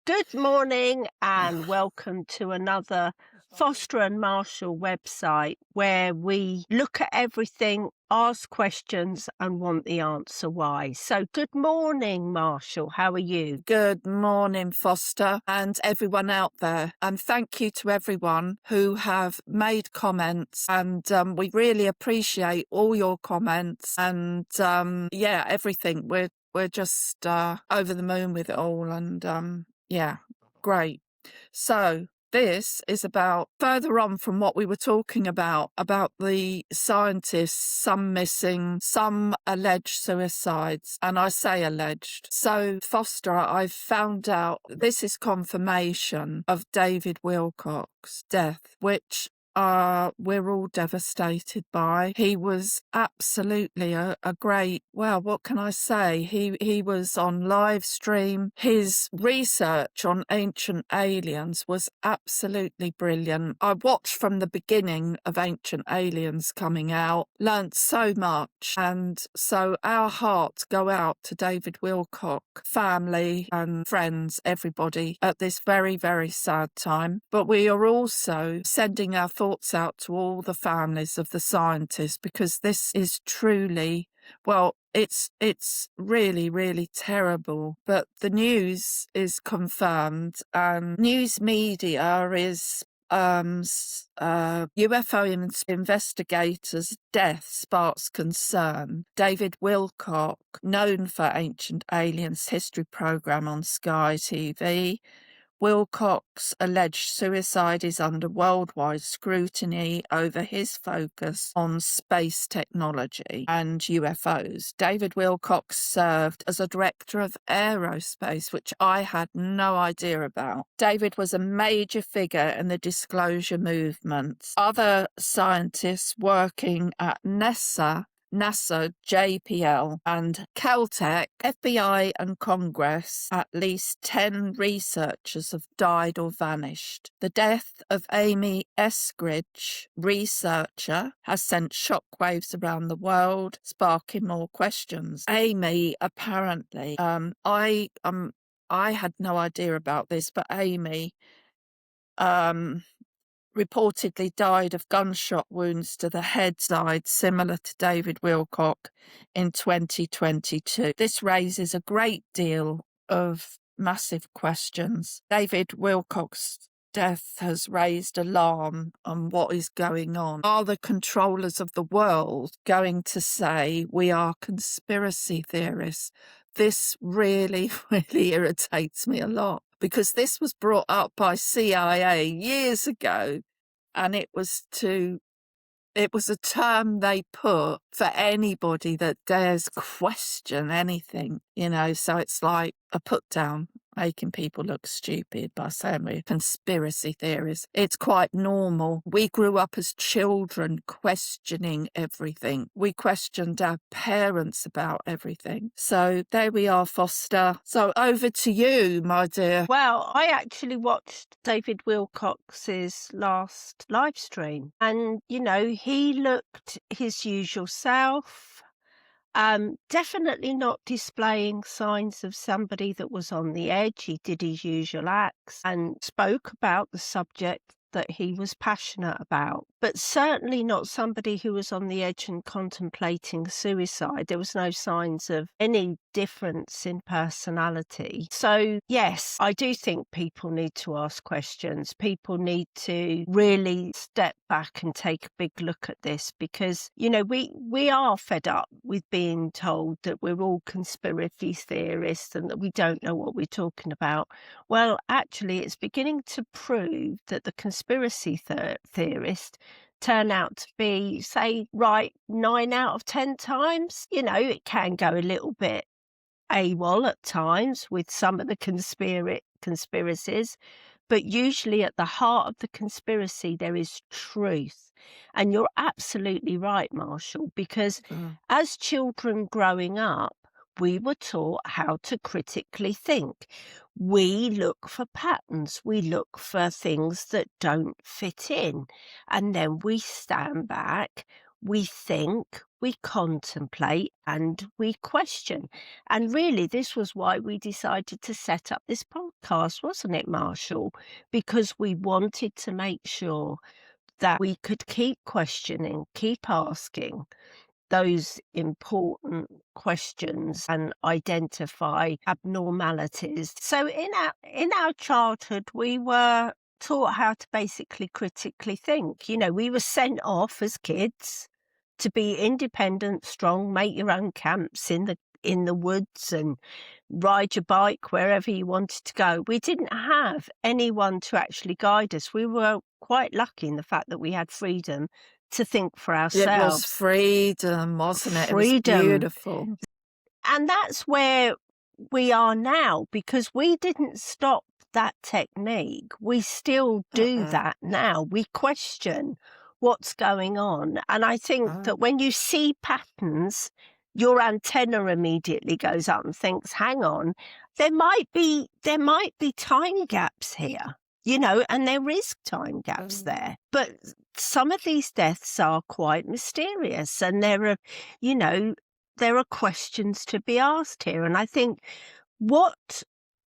Good morning and welcome to another Foster and Marshall website where we look at everything, ask questions and want the answer why. So good morning, Marshall. How are you? Good morning, Foster, and everyone out there. And thank you to everyone who have made comments. And we really appreciate all your comments and everything. We're just over the moon with it all. And great. So this is about further on from what we were talking about the scientists, some missing, some alleged suicides. And I say alleged. So Foster, I've found out this is confirmation of David Wilcock's death, which we're all devastated by. He was absolutely a great, well, what can I say? He was on live stream. His research on ancient aliens was absolutely brilliant. I watched from the beginning of Ancient Aliens coming out, learnt so much. And so our hearts go out to David Wilcock, family and friends, everybody at this very, very sad time. But we are also sending our thoughts out to all the families of the scientists, because this is truly, well, it's really, really terrible. But the news is confirmed, and news media is UFO investigators' death sparks concern. David Wilcock, known for Ancient Aliens history program on Sky TV. Wilcock's alleged suicide is under worldwide scrutiny over his focus on space technology and UFOs. David Wilcock served as a director of aerospace, which I had no idea about. David was a major figure in the disclosure movement. Other scientists working at NASA, JPL, and Caltech, FBI, and Congress, at least 10 researchers have died or vanished. The death of Amy Eskridge, researcher, has sent shockwaves around the world, sparking more questions. Amy, apparently, I had no idea about this, but Amy, reportedly died of gunshot wounds to the head side, similar to David Wilcock in 2022. This raises a great deal of massive questions. David Wilcock's death has raised alarm on what is going on. Are the controllers of the world going to say we are conspiracy theorists? This really, really irritates me a lot, because this was brought up by CIA years ago, and it was a term they put for anybody that dares question anything, so it's like a put down, making people look stupid by saying we're conspiracy theories. It's quite normal. We grew up as children questioning everything. We questioned our parents about everything. So there we are, Foster. So over to you, my dear. Well, I actually watched David Wilcock's last live stream, and he looked his usual self. Definitely not displaying signs of somebody that was on the edge. He did his usual acts and spoke about the subject that he was passionate about, but certainly not somebody who was on the edge and contemplating suicide. There was no signs of any difference in personality. So yes, I do think people need to ask questions. People need to really step back and take a big look at this, because we are fed up with being told that we're all conspiracy theorists and that we don't know what we're talking about. Well, actually, it's beginning to prove that the conspiracy theorists turn out to be, say, right 9 out of 10 times. It can go a little bit AWOL at times with some of the conspiracies, but usually at the heart of the conspiracy there is truth. And you're absolutely right, Marshall, because as children growing up, we were taught how to critically think. We look for patterns. We look for things that don't fit in. And then we stand back, We think, we contemplate, and we question. And really, this was why we decided to set up this podcast, wasn't it, Marshall? Because we wanted to make sure that we could keep questioning, keep asking those important questions and identify abnormalities. So in our childhood, we were taught how to basically critically think. We were sent off as kids to be independent, strong, make your own camps in the woods and ride your bike wherever you wanted to go. We didn't have anyone to actually guide us. We were quite lucky in the fact that we had freedom to think for It was ourselves. freedom, wasn't it? It was Freedom. beautiful. And that's where we are now, because we didn't stop that technique. We still do Uh-uh. that now. We question what's going on. And I think Oh, that when you see patterns, your antenna immediately goes up and thinks, hang on, there might be time gaps here. And there is time gaps oh, there. But some of these deaths are quite mysterious, and there are questions to be asked here. And I think what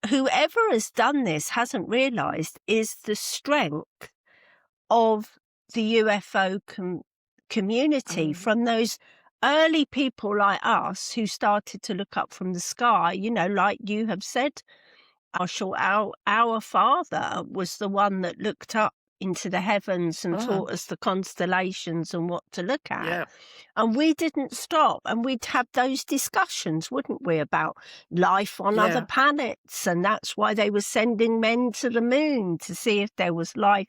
whoever has done this hasn't realised is the strength of the UFO community, oh, from those early people like us who started to look up from the sky, like you have said, Marshall. Our father was the one that looked up into the heavens and oh, taught us the constellations and what to look at. yeah, And we didn't stop, and we'd have those discussions, wouldn't we, about life on other yeah, planets. And that's why they were sending men to the moon, to see if there was life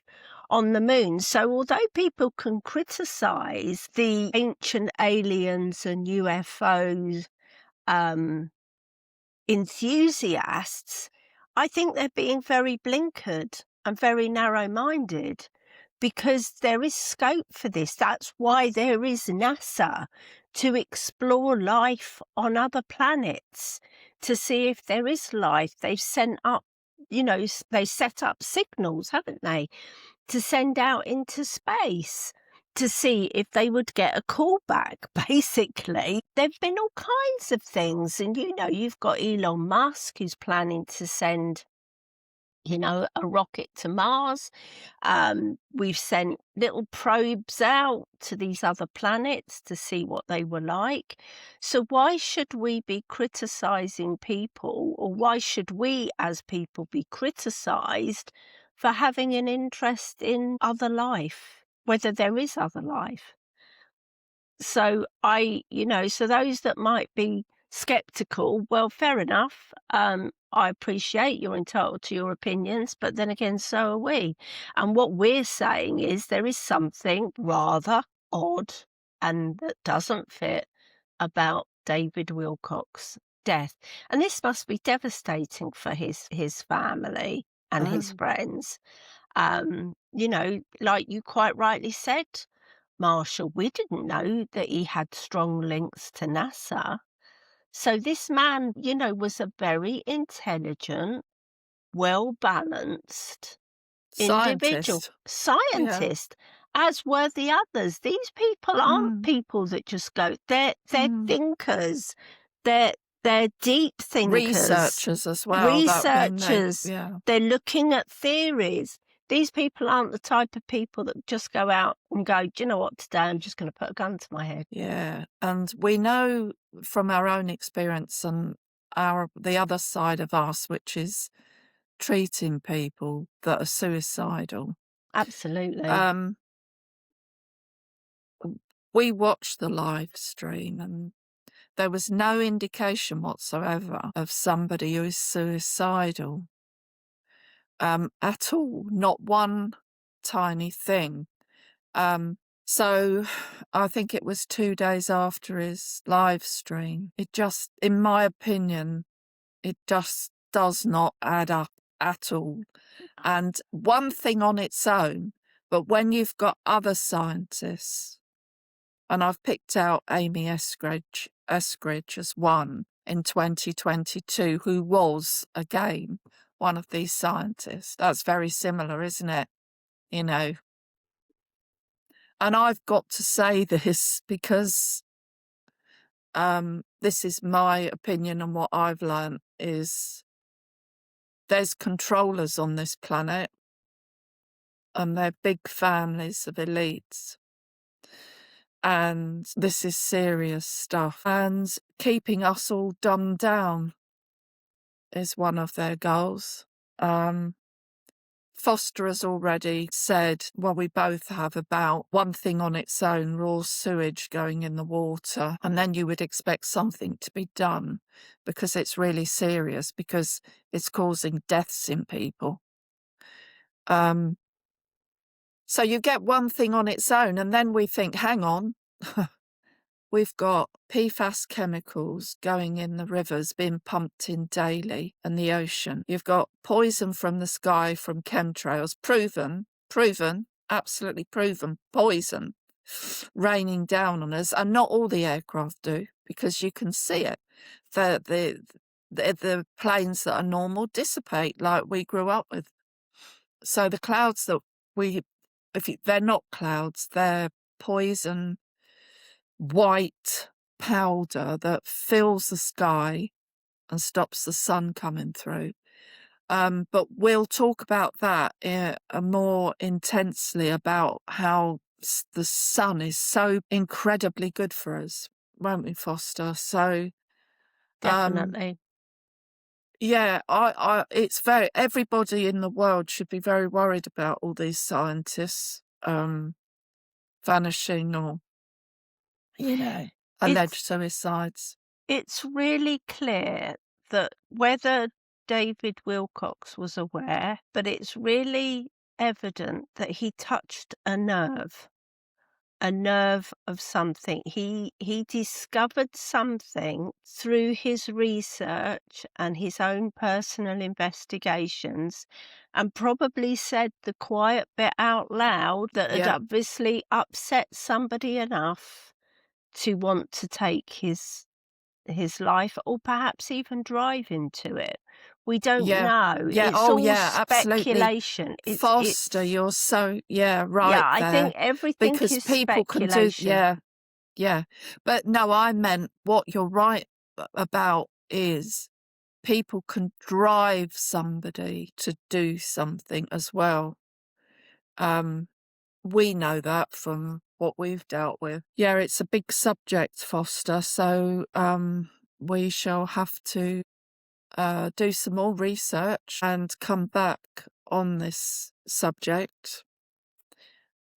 on the moon. So although people can criticize the ancient aliens and UFOs enthusiasts, I think they're being very blinkered and very narrow-minded, because there is scope for this. That's why there is NASA, to explore life on other planets, to see if there is life. They've sent up, they set up signals, haven't they, to send out into space to see if they would get a call back, basically. There've been all kinds of things. And, you've got Elon Musk, who's planning to send, a rocket to Mars. We've sent little probes out to these other planets to see what they were like. So why should we be criticizing people, or why should we as people be criticized for having an interest in other life, whether there is other life? So so those that might be skeptical, well, fair enough. I appreciate you're entitled to your opinions, but then again, so are we. And what we're saying is there is something rather odd and that doesn't fit about David Wilcock's death. And this must be devastating for his family and his oh, friends. Like you quite rightly said, Marshall, we didn't know that he had strong links to NASA. So this man, was a very intelligent, well-balanced individual, scientist. Yeah, scientist, as were the others. These people aren't mm, people that just go, they're mm. thinkers. They're deep thinkers, Researchers as well. That then researchers. yeah, They're looking at theories. These people aren't the type of people that just go out and go, do you know what, today I'm just going to put a gun to my head. yeah. And we know from our own experience and the other side of us, which is treating people that are suicidal. Absolutely. Um, we watched the live stream and there was no indication whatsoever of somebody who is suicidal at all, not one tiny thing. So I think it was 2 days after his live stream. It just, in my opinion, it just does not add up at all. And one thing on its own, but when you've got other scientists, and I've picked out Amy Eskridge as one in 2022, who was, again, one of these scientists. That's very similar, isn't it? You know, And I've got to say this because this is my opinion, and what I've learned is there's controllers on this planet, and they're big families of elites. And this is serious stuff. And keeping us all dumbed down is one of their goals. Foster has already said, well, we both have, about one thing on its own, raw sewage going in the water. And then you would expect something to be done because it's really serious, because it's causing deaths in people. So you get one thing on its own, and then we think, hang on, we've got PFAS chemicals going in the rivers, being pumped in daily, and the ocean. You've got poison from the sky from chemtrails, proven, absolutely proven, poison raining down on us. And not all the aircraft do, because you can see it. The planes that are normal dissipate like we grew up with. So the clouds that they're not clouds, they're poison, white powder that fills the sky and stops the sun coming through. But we'll talk about that more intensely, about how the sun is so incredibly good for us, won't we, Foster? So, Definitely. yeah, everybody in the world should be very worried about all these scientists vanishing, or, alleged It's suicides. it's really clear that whether David Wilcox was aware, but it's really evident that he touched a nerve of something. He discovered something through his research and his own personal investigations, and probably said the quiet bit out loud that had Yeah, obviously upset somebody enough to want to take his life, or perhaps even drive into it. We don't yeah, know. yeah. It's Oh, all yeah, absolutely. speculation. Foster, It's you're so, yeah, Yeah, right I there. think everything Because is people can do, speculation. yeah, yeah. But no, I meant what you're right about is people can drive somebody to do something as well. We know that from what we've dealt with. Yeah, it's a big subject, Foster. So we shall have to do some more research and come back on this subject.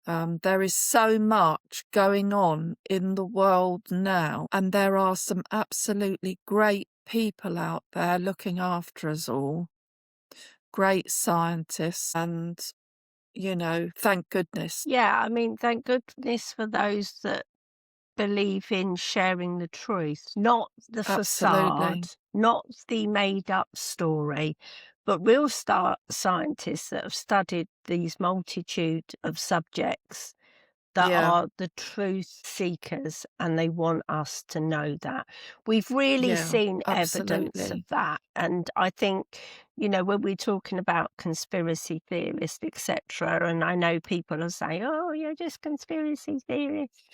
There is so much going on in the world now, and there are some absolutely great people out there looking after us all, great scientists, and, thank goodness. Yeah, I mean, thank goodness for those that believe in sharing the truth, not the facade, Absolutely. not the made up story, but real scientists that have studied these multitude of subjects, that Yeah, are the truth seekers, and they want us to know that. We've really yeah, seen evidence of absolutely. that, and I think, when we're talking about conspiracy theorists, etc., and I know people are saying, "Oh, you're just conspiracy theorists."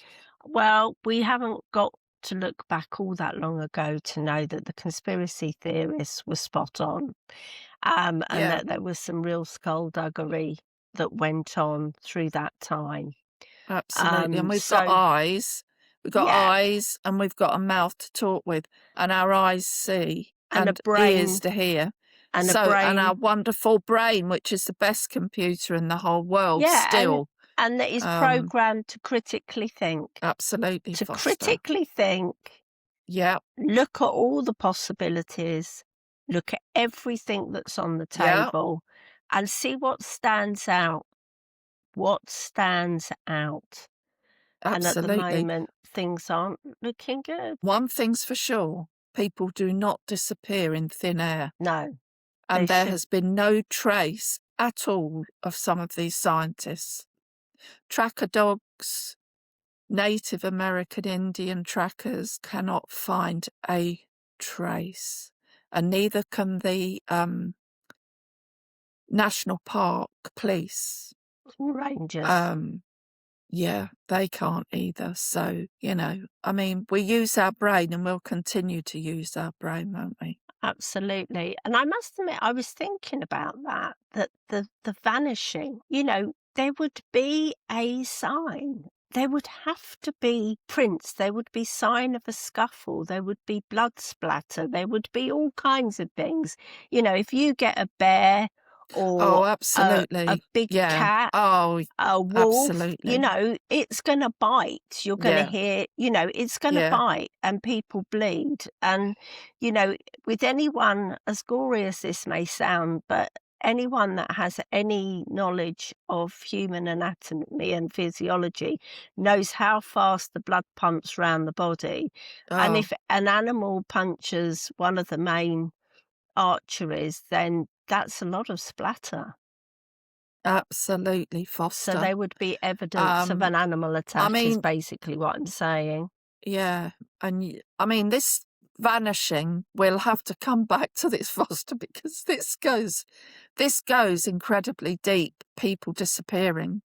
Well, we haven't got to look back all that long ago to know that the conspiracy theorists were spot on, and Yeah, that there was some real skullduggery that went on through that time. absolutely. And we've got So eyes. We've got yeah, eyes, and we've got a mouth to talk with, and our eyes see, and a and ears brain to hear. and a So, and our brain wonderful brain, which is the best computer in the whole world yeah, still. and that is Um, programmed to critically think. Absolutely, To Foster. critically think, Yeah, look at all the possibilities, look at everything that's on the yeah, table, and see what stands out. What stands out? And at the absolutely. moment, things aren't looking good. One thing's for sure, people do not disappear in thin air. No, they And there should. has been no trace at all of some of these scientists. Tracker dogs, Native American Indian trackers cannot find a trace, and neither can the National Park police. Rangers. Yeah, they can't either. So, I mean, we use our brain and we'll continue to use our brain, won't we? Absolutely. And I must admit, I was thinking about that, that the vanishing, there would be a sign. There would have to be prints. There would be sign of a scuffle. There would be blood splatter. There would be all kinds of things. If you get a bear or Oh, a absolutely. big Yeah. cat, Oh, a wolf, absolutely. it's gonna bite. You're gonna Yeah. hear, it's gonna Yeah. bite and people bleed. And, you know, with anyone, as gory as this may sound, but anyone that has any knowledge of human anatomy and physiology knows how fast the blood pumps round the body. And Oh, if an animal punches one of the main arteries, then that's a lot of splatter. absolutely, So Foster. there would be evidence of Um, an animal I attack is mean, basically what I'm saying. yeah, and I mean, this vanishing, we'll have to come back to this, Foster, because this goes incredibly deep. People disappearing.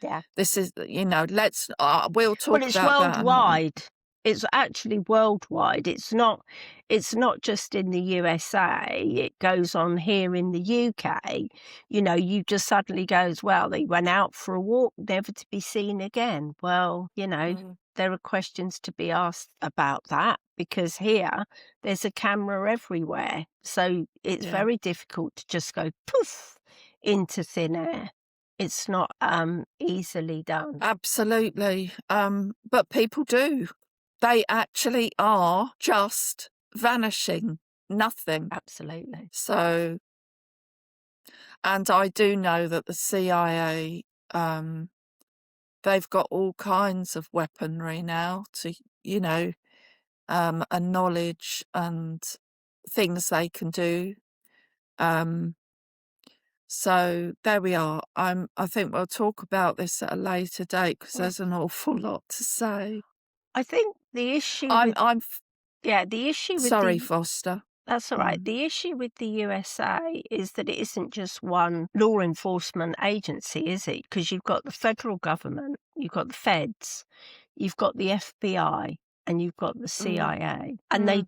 Yeah. This is, we'll Well, talk it's about that another. worldwide. It's actually worldwide. It's not just in the USA. It goes on here in the UK. You just suddenly goes, well, they went out for a walk, never to be seen again. Well, Mm, there are questions to be asked about that because here there's a camera everywhere. So it's yeah, very difficult to just go poof into thin air. It's not easily done. absolutely. But people do. They actually are just vanishing, nothing. Absolutely. So, and I do know that the CIA, um, they've got all kinds of weaponry now to, and knowledge and things they can do. Um, so there we are. I think we'll talk about this at a later date because Well, there's an awful lot to say. I think the issue I'm with I'm f- yeah, the issue with sorry, the Foster. that's all right. Mm, The issue with the USA is that it isn't just one law enforcement agency, is it? Because you've got the federal government, you've got the feds, you've got the FBI, and you've got the mm, CIA. And they mm.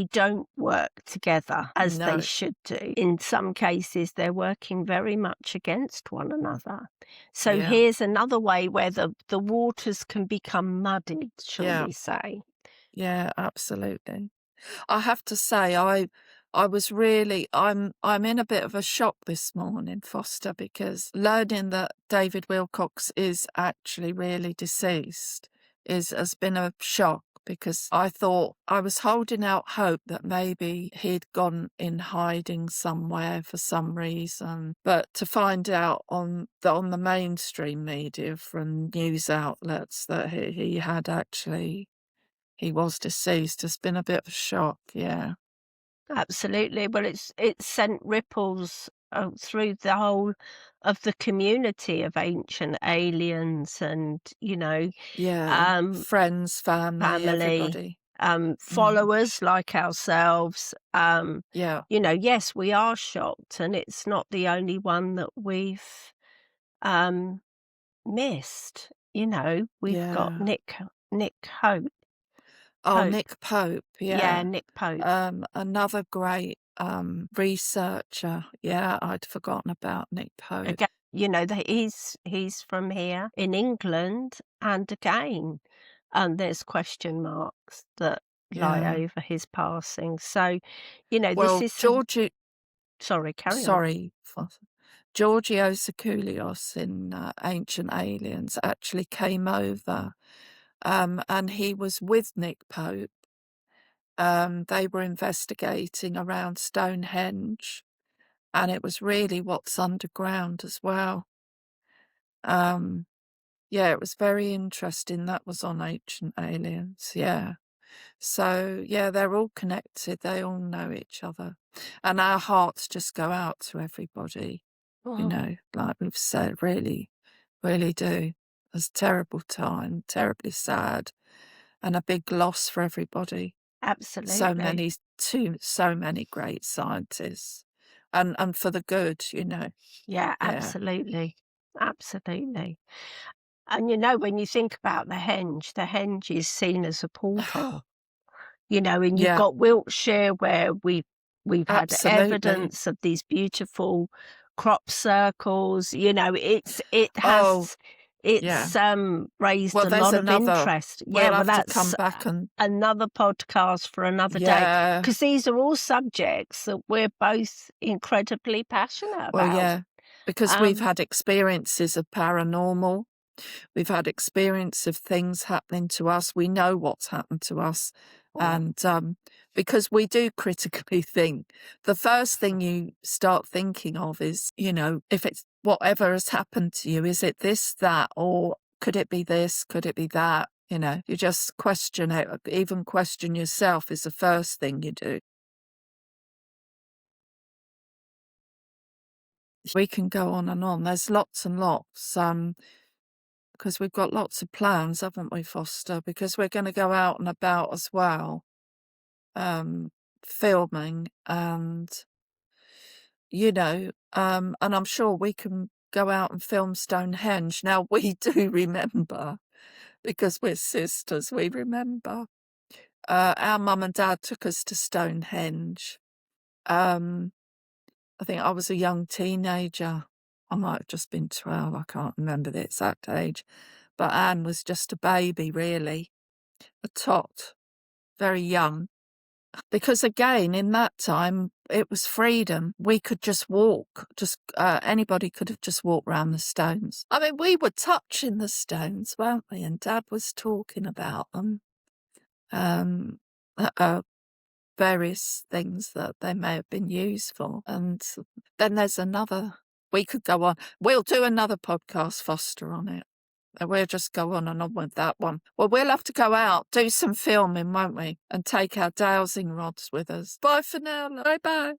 don't work together as they No, should do. In some cases, they're working very much against one another. So yeah, here's another way where the waters can become muddied, shall yeah, we say. yeah, absolutely. I have to say, I was really I'm in a bit of a shock this morning, Foster, because learning that David Wilcox is actually really deceased has been a shock because I thought I was holding out hope that maybe he'd gone in hiding somewhere for some reason. But to find out on the mainstream media from news outlets that he had actually he was deceased has been a bit of a shock, yeah. Absolutely. Well, it's sent ripples through the whole of the community of ancient aliens and, Yeah, um, friends, family, family, everybody. Mm, followers like ourselves. yeah, Yes, we are shocked, and it's not the only one that we've um, missed. We've got yeah. Nick Oh, Pope. Nick Pope, Yeah, yeah. Nick Pope. Another great, researcher. Yeah, I'd forgotten about Nick Pope. Again, that he's from here in England, and again, there's question marks that lie Yeah. over his passing. So, this Well, is some sorry, carry on. sorry, Giorgio Tsakoulios in, Ancient Aliens actually came over, and he was with Nick Pope. They were investigating around Stonehenge, and it was really what's underground as well. Um, yeah, it was very interesting. That was on Ancient Aliens, yeah. So, yeah, they're all connected. They all know each other. And our hearts just go out to everybody, Oh, like we've said, really, really do. It's a terrible time, terribly sad, and a big loss for everybody. So absolutely. many so many great scientists and for the good, Yeah, Yeah. absolutely. Absolutely. And, you know, when you think about the henge is seen as a portal, you know, and you've Yeah, got Wiltshire where we've had absolutely. evidence of these beautiful crop circles, you know, Oh, yeah. raised Well, a there's lot of another. interest. Yeah, We'll well, have to come that's back and another podcast for another day, yeah. because these are all subjects that we're both incredibly passionate Well, about. yeah, because we've Um, had experiences of paranormal. We've had experience of things happening to us. We know what's happened to us. And because we do critically think, the first thing you start thinking of is, you know, if it's whatever has happened to you, is it this, that, or could it be this? Could it be that? You know, you just question it, even question yourself is the first thing you do. We can go on and on. There's lots and lots. Because we've got lots of plans, haven't we, Foster? Because we're going to go out and about as well, filming, and you know, and I'm sure we can go out and film Stonehenge. Now we do remember because we're sisters. We remember our mum and dad took us to Stonehenge. Um, I think I was a young teenager. I might have just been 12. I can't remember the exact age. But Anne was just a baby, really, a tot, very young. Because again, in that time, it was freedom. We could just walk, anybody could have just walked round the stones. I mean, we were touching the stones, weren't we? And Dad was talking about them, um, various things that they may have been used for. And then there's another, we could go on. We'll do another podcast, Foster, on it. We'll just go on and on with that one. Well, we'll have to go out, do some filming, won't we? And take our dowsing rods with us. Bye for now. Bye-bye.